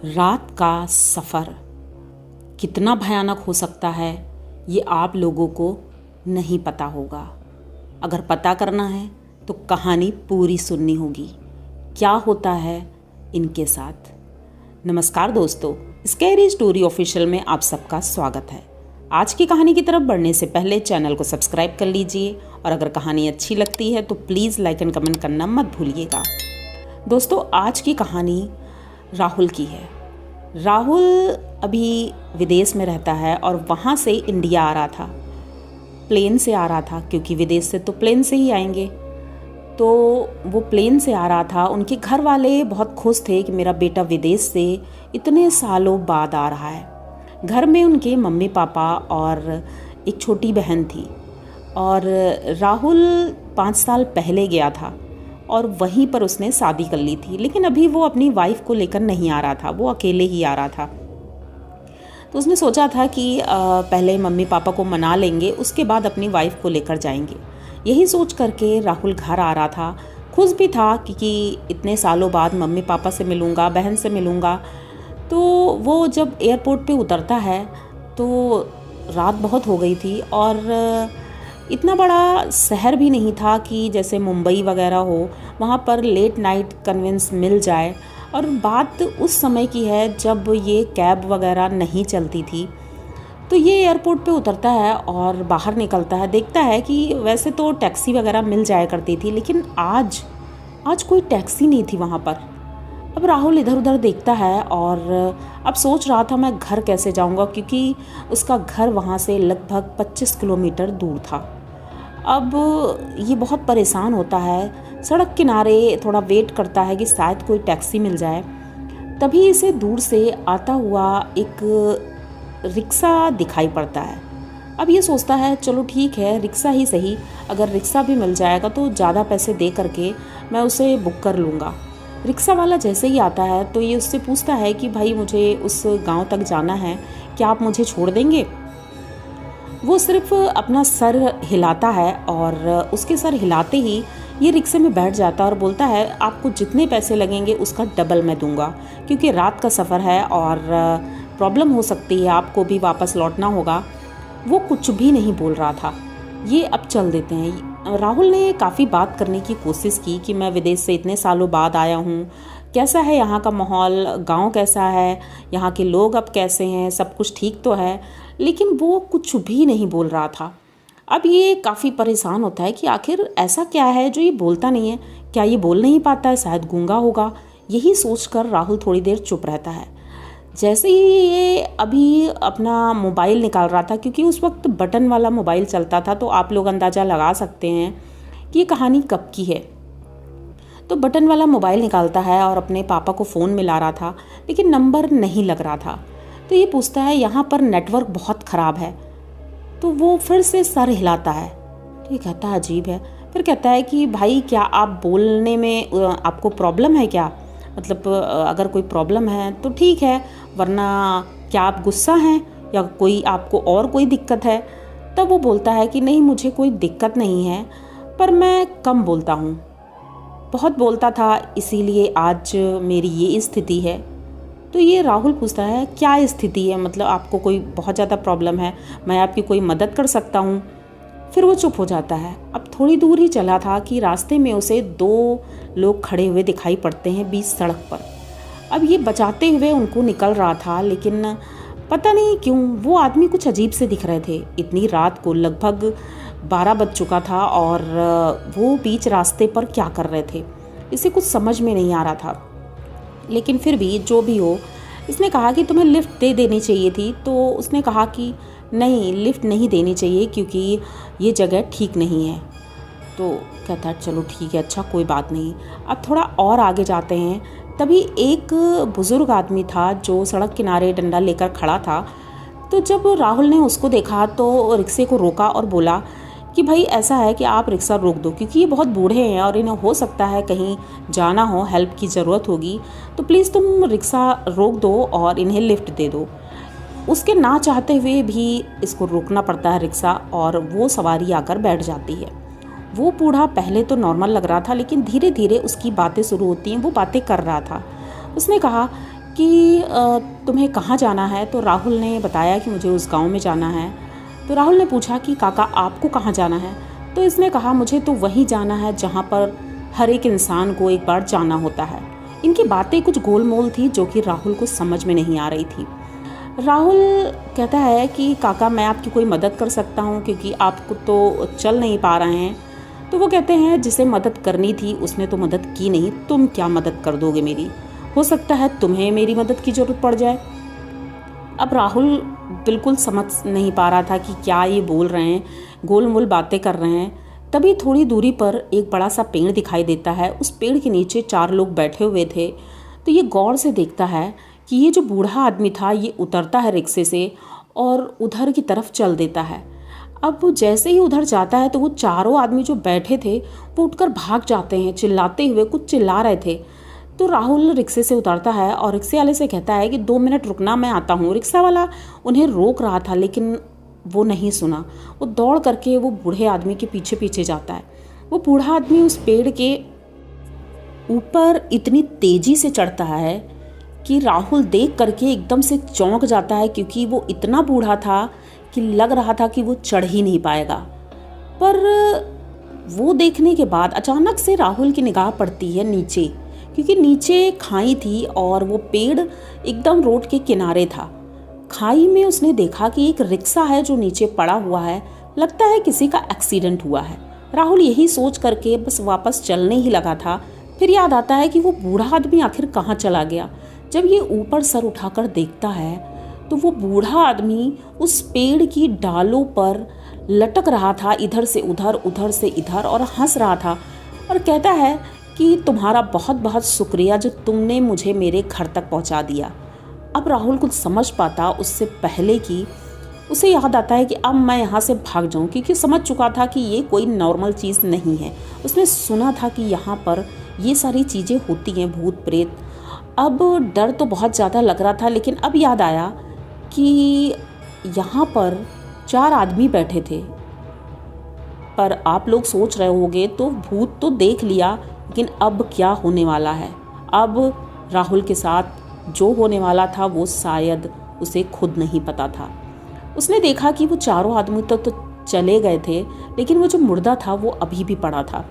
रात का सफ़र कितना भयानक हो सकता है ये आप लोगों को नहीं पता होगा। अगर पता करना है तो कहानी पूरी सुननी होगी। क्या होता है इनके साथ। नमस्कार दोस्तों, स्कैरी स्टोरी ऑफिशियल में आप सबका स्वागत है। आज की कहानी की तरफ बढ़ने से पहले चैनल को सब्सक्राइब कर लीजिए और अगर कहानी अच्छी लगती है तो प्लीज़ लाइक एंड कमेंट करना मत भूलिएगा। दोस्तों, आज की कहानी राहुल की है। राहुल अभी विदेश में रहता है और वहाँ से इंडिया आ रहा था। प्लेन से आ रहा था क्योंकि विदेश से तो प्लेन से ही आएंगे। तो वो प्लेन से आ रहा था। उनके घर वाले बहुत खुश थे कि मेरा बेटा विदेश से इतने सालों बाद आ रहा है। घर में उनके मम्मी पापा और एक छोटी बहन थी और राहुल 5 साल पहले गया था और वहीं पर उसने शादी कर ली थी। लेकिन अभी वो अपनी वाइफ को लेकर नहीं आ रहा था, वो अकेले ही आ रहा था। तो उसने सोचा था कि पहले मम्मी पापा को मना लेंगे, उसके बाद अपनी वाइफ को लेकर जाएंगे। यही सोच करके राहुल घर आ रहा था। खुश भी था कि इतने सालों बाद मम्मी पापा से मिलूँगा, बहन से मिलूँगा। तो वो जब एयरपोर्ट पे उतरता है तो रात बहुत हो गई थी और इतना बड़ा शहर भी नहीं था कि जैसे मुंबई वगैरह हो, वहाँ पर लेट नाइट कन्वेंस मिल जाए। और बात उस समय की है जब ये कैब वगैरह नहीं चलती थी। तो ये एयरपोर्ट पे उतरता है और बाहर निकलता है, देखता है कि वैसे तो टैक्सी वगैरह मिल जाया करती थी, लेकिन आज कोई टैक्सी नहीं थी वहाँ पर। अब राहुल इधर उधर देखता है और अब सोच रहा था मैं घर कैसे जाऊँगा, क्योंकि उसका घर वहाँ से लगभग 25 किलोमीटर दूर था। अब ये बहुत परेशान होता है, सड़क किनारे थोड़ा वेट करता है कि शायद कोई टैक्सी मिल जाए। तभी इसे दूर से आता हुआ एक रिक्शा दिखाई पड़ता है। अब ये सोचता है चलो ठीक है, रिक्शा ही सही, अगर रिक्शा भी मिल जाएगा तो ज़्यादा पैसे दे करके मैं उसे बुक कर लूँगा। रिक्शा वाला जैसे ही आता है तो ये उससे पूछता है कि भाई मुझे उस गांव तक जाना है, क्या आप मुझे छोड़ देंगे। वो सिर्फ अपना सर हिलाता है और उसके सर हिलाते ही ये रिक्शे में बैठ जाता है और बोलता है आपको जितने पैसे लगेंगे उसका डबल मैं दूंगा, क्योंकि रात का सफ़र है और प्रॉब्लम हो सकती है, आपको भी वापस लौटना होगा। वो कुछ भी नहीं बोल रहा था। ये अब चल देते हैं। राहुल ने काफ़ी बात करने की कोशिश की कि मैं विदेश से इतने सालों बाद आया हूँ, कैसा है यहाँ का माहौल, गांव कैसा है, यहाँ के लोग अब कैसे हैं, सब कुछ ठीक तो है। लेकिन वो कुछ भी नहीं बोल रहा था। अब ये काफ़ी परेशान होता है कि आखिर ऐसा क्या है जो ये बोलता नहीं है, क्या ये बोल नहीं पाता है, शायद गूंगा होगा। यही सोचकर राहुल थोड़ी देर चुप रहता है। जैसे ही ये अभी अपना मोबाइल निकाल रहा था, क्योंकि उस वक्त बटन वाला मोबाइल चलता था, तो आप लोग अंदाज़ा लगा सकते हैं कि ये कहानी कब की है। तो बटन वाला मोबाइल निकालता है और अपने पापा को फ़ोन मिला रहा था, लेकिन नंबर नहीं लग रहा था। तो ये पूछता है यहाँ पर नेटवर्क बहुत ख़राब है। तो वो फिर से सर हिलाता है। तो ये कहता है अजीब है। फिर कहता है कि भाई क्या आप बोलने में आपको प्रॉब्लम है क्या, मतलब अगर कोई प्रॉब्लम है तो ठीक है, वरना क्या आप गुस्सा हैं या कोई आपको और कोई दिक्कत है। तब वो बोलता है कि नहीं, मुझे कोई दिक्कत नहीं है, पर मैं कम बोलता हूँ, बहुत बोलता था, इसीलिए आज मेरी ये स्थिति है। तो ये राहुल पूछता है क्या स्थिति है, मतलब आपको कोई बहुत ज़्यादा प्रॉब्लम है, मैं आपकी कोई मदद कर सकता हूँ। फिर वो चुप हो जाता है। अब थोड़ी दूर ही चला था कि रास्ते में उसे 2 लोग खड़े हुए दिखाई पड़ते हैं बीच सड़क पर। अब ये बचाते हुए उनको निकल रहा था, लेकिन पता नहीं क्यों वो आदमी कुछ अजीब से दिख रहे थे। इतनी रात को लगभग 12 बज चुका था और वो बीच रास्ते पर क्या कर रहे थे, इसे कुछ समझ में नहीं आ रहा था। लेकिन फिर भी जो भी हो, इसने कहा कि तुम्हें लिफ्ट दे देनी चाहिए थी। तो उसने कहा कि नहीं, लिफ्ट नहीं देनी चाहिए क्योंकि ये जगह ठीक नहीं है। तो कहता है चलो ठीक है, अच्छा कोई बात नहीं। अब थोड़ा और आगे जाते हैं। तभी एक बुज़ुर्ग आदमी था जो सड़क किनारे डंडा लेकर खड़ा था। तो जब राहुल ने उसको देखा तो रिक्शे को रोका और बोला कि भाई ऐसा है कि आप रिक्शा रोक दो, क्योंकि ये बहुत बूढ़े हैं और इन्हें हो सकता है कहीं जाना हो, हेल्प की ज़रूरत होगी, तो प्लीज़ तुम रिक्शा रोक दो और इन्हें लिफ्ट दे दो। उसके ना चाहते हुए भी इसको रोकना पड़ता है रिक्शा, और वो सवारी आकर बैठ जाती है। वो बूढ़ा पहले तो नॉर्मल लग रहा था, लेकिन धीरे धीरे उसकी बातें शुरू होती हैं, वो बातें कर रहा था। उसने कहा कि तुम्हें कहाँ जाना है? तो राहुल ने बताया कि मुझे उस गांव में जाना है। तो राहुल ने पूछा कि काका आपको कहाँ जाना है? तो इसने कहा मुझे तो वहीं जाना है जहाँ पर हर एक इंसान को एक बार जाना होता है। इनकी बातें कुछ गोलमोल थी जो कि राहुल को समझ में नहीं आ रही थी। राहुल कहता है कि काका मैं आपकी कोई मदद कर सकता हूँ क्योंकि आपको तो चल नहीं पा रहे हैं। तो वो कहते हैं जिसे मदद करनी थी उसने तो मदद की नहीं, तुम क्या मदद कर दोगे मेरी? हो सकता है तुम्हें मेरी मदद की ज़रूरत पड़ जाए। अब राहुल बिल्कुल समझ नहीं पा रहा था कि क्या ये बोल रहे हैं, गोलमोल बातें कर रहे हैं। तभी थोड़ी दूरी पर एक बड़ा सा पेड़ दिखाई देता है। उस पेड़ के नीचे 4 लोग बैठे हुए थे। तो ये गौर से देखता है कि ये जो बूढ़ा आदमी था ये उतरता है रिक्शे से और उधर की तरफ चल देता है। अब वो जैसे ही उधर जाता है तो वो चारों आदमी जो बैठे थे वो उठकर भाग जाते हैं चिल्लाते हुए, कुछ चिल्ला रहे थे। तो राहुल रिक्शे से उतरता है और रिक्शे वाले से कहता है कि 2 मिनट रुकना, मैं आता हूँ। रिक्शा वाला उन्हें रोक रहा था लेकिन वो नहीं सुना। वो दौड़ करके वो बूढ़े आदमी के पीछे पीछे जाता है। वो बूढ़ा आदमी उस पेड़ के ऊपर इतनी तेजी से चढ़ता है कि राहुल देख करके एकदम से चौंक जाता है क्योंकि वो इतना बूढ़ा था कि लग रहा था कि वो चढ़ ही नहीं पाएगा। पर वो देखने के बाद अचानक से राहुल की निगाह पड़ती है नीचे, क्योंकि नीचे खाई थी और वो पेड़ एकदम रोड के किनारे था। खाई में उसने देखा कि एक रिक्शा है जो नीचे पड़ा हुआ है, लगता है किसी का एक्सीडेंट हुआ है। राहुल यही सोच करके बस वापस चलने ही लगा था। फिर याद आता है कि वो बूढ़ा आदमी आखिर कहाँ चला गया। जब ये ऊपर सर उठाकर देखता है तो वो बूढ़ा आदमी उस पेड़ की डालों पर लटक रहा था, इधर से उधर उधर से इधर, और हंस रहा था और कहता है कि तुम्हारा बहुत बहुत शुक्रिया जो तुमने मुझे मेरे घर तक पहुंचा दिया। अब राहुल कुछ समझ पाता उससे पहले कि उसे याद आता है कि अब मैं यहाँ से भाग जाऊँ, क्योंकि समझ चुका था कि ये कोई नॉर्मल चीज़ नहीं है। उसने सुना था कि यहाँ पर ये सारी चीज़ें होती हैं, भूत प्रेत। अब डर तो बहुत ज़्यादा लग रहा था, लेकिन अब याद आया कि यहाँ पर 4 आदमी बैठे थे। पर आप लोग सोच रहे होंगे तो भूत तो देख लिया, लेकिन अब क्या होने वाला है? अब राहुल के साथ जो होने वाला था वो शायद उसे खुद नहीं पता था। उसने देखा कि वो चारों आदमी तो चले गए थे, लेकिन वो जो मुर्दा था वो अभी भी पड़ा था।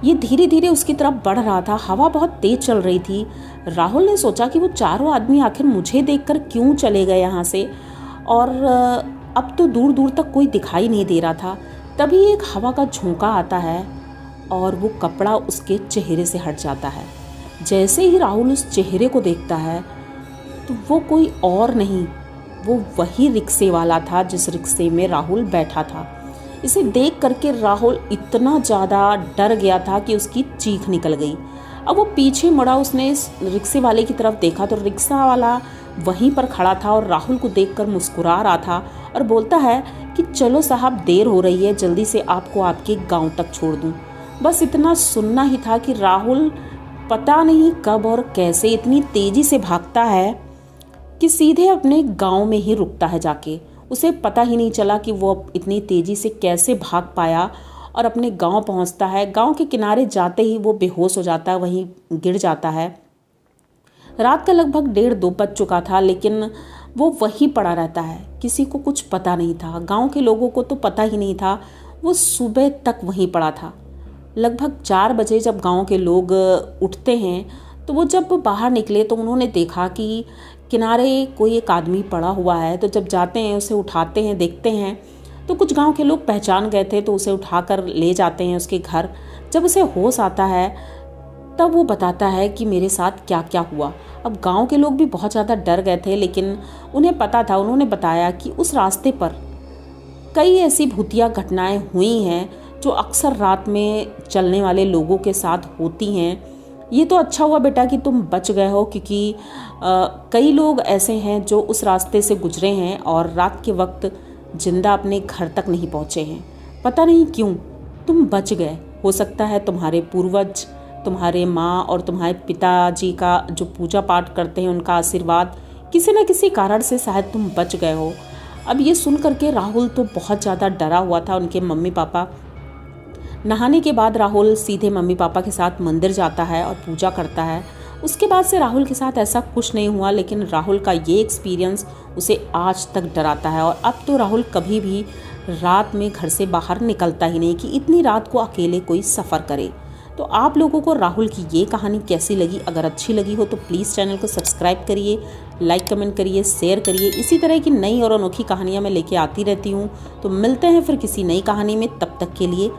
ये धीरे धीरे उसकी तरफ बढ़ रहा था। हवा बहुत तेज चल रही थी। राहुल ने सोचा कि वो चारों आदमी आखिर मुझे देखकर क्यों चले गए यहाँ से, और अब तो दूर दूर तक कोई दिखाई नहीं दे रहा था। तभी एक हवा का झोंका आता है और वो कपड़ा उसके चेहरे से हट जाता है। जैसे ही राहुल उस चेहरे को देखता है तो वो कोई और नहीं, वो वही रिक्शे वाला था जिस रिक्शे में राहुल बैठा था। इसे देख करके राहुल इतना ज़्यादा डर गया था कि उसकी चीख निकल गई। अब वो पीछे मुड़ा, उसने इस रिक्शे वाले की तरफ देखा तो रिक्शा वाला वहीं पर खड़ा था और राहुल को देखकर मुस्कुरा रहा था और बोलता है कि चलो साहब, देर हो रही है, जल्दी से आपको आपके गांव तक छोड़ दूं। बस इतना सुनना ही था कि राहुल पता नहीं कब और कैसे इतनी तेज़ी से भागता है कि सीधे अपने गांव में ही रुकता है जाके। उसे पता ही नहीं चला कि वो इतनी तेज़ी से कैसे भाग पाया और अपने गांव पहुंचता है। गांव के किनारे जाते ही वो बेहोश हो जाता है, वहीं गिर जाता है। रात का लगभग 1:30 बज चुका था, लेकिन वो वहीं पड़ा रहता है। किसी को कुछ पता नहीं था, गांव के लोगों को तो पता ही नहीं था। वो सुबह तक वहीं पड़ा था। लगभग 4 बजे जब गांव के लोग उठते हैं तो वो जब बाहर निकले तो उन्होंने देखा कि किनारे कोई एक आदमी पड़ा हुआ है। तो जब जाते हैं, उसे उठाते हैं, देखते हैं तो कुछ गांव के लोग पहचान गए थे, तो उसे उठाकर ले जाते हैं उसके घर। जब उसे होश आता है तब वो बताता है कि मेरे साथ क्या क्या हुआ। अब गांव के लोग भी बहुत ज़्यादा डर गए थे, लेकिन उन्हें पता था। उन्होंने बताया कि उस रास्ते पर कई ऐसी भूतिया घटनाएं हुई हैं जो अक्सर रात में चलने वाले लोगों के साथ होती हैं। ये तो अच्छा हुआ बेटा कि तुम बच गए हो, क्योंकि कई लोग ऐसे हैं जो उस रास्ते से गुजरे हैं और रात के वक्त जिंदा अपने घर तक नहीं पहुँचे हैं। पता नहीं क्यों तुम बच गए। हो सकता है तुम्हारे पूर्वज, तुम्हारे माँ और तुम्हारे पिताजी का जो पूजा पाठ करते हैं उनका आशीर्वाद, किसी न किसी कारण से शायद तुम बच गए हो। अब ये सुन करके राहुल तो बहुत ज़्यादा डरा हुआ था। उनके मम्मी पापा नहाने के बाद राहुल सीधे मम्मी पापा के साथ मंदिर जाता है और पूजा करता है। उसके बाद से राहुल के साथ ऐसा कुछ नहीं हुआ, लेकिन राहुल का ये एक्सपीरियंस उसे आज तक डराता है और अब तो राहुल कभी भी रात में घर से बाहर निकलता ही नहीं कि इतनी रात को अकेले कोई सफ़र करे। तो आप लोगों को राहुल की ये कहानी कैसी लगी? अगर अच्छी लगी हो तो प्लीज़ चैनल को सब्सक्राइब करिए, लाइक कमेंट करिए, शेयर करिए। इसी तरह की नई और अनोखी कहानियाँ मैं लेके आती रहती हूँ। तो मिलते हैं फिर किसी नई कहानी में, तब तक के लिए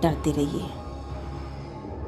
डरते रहिए।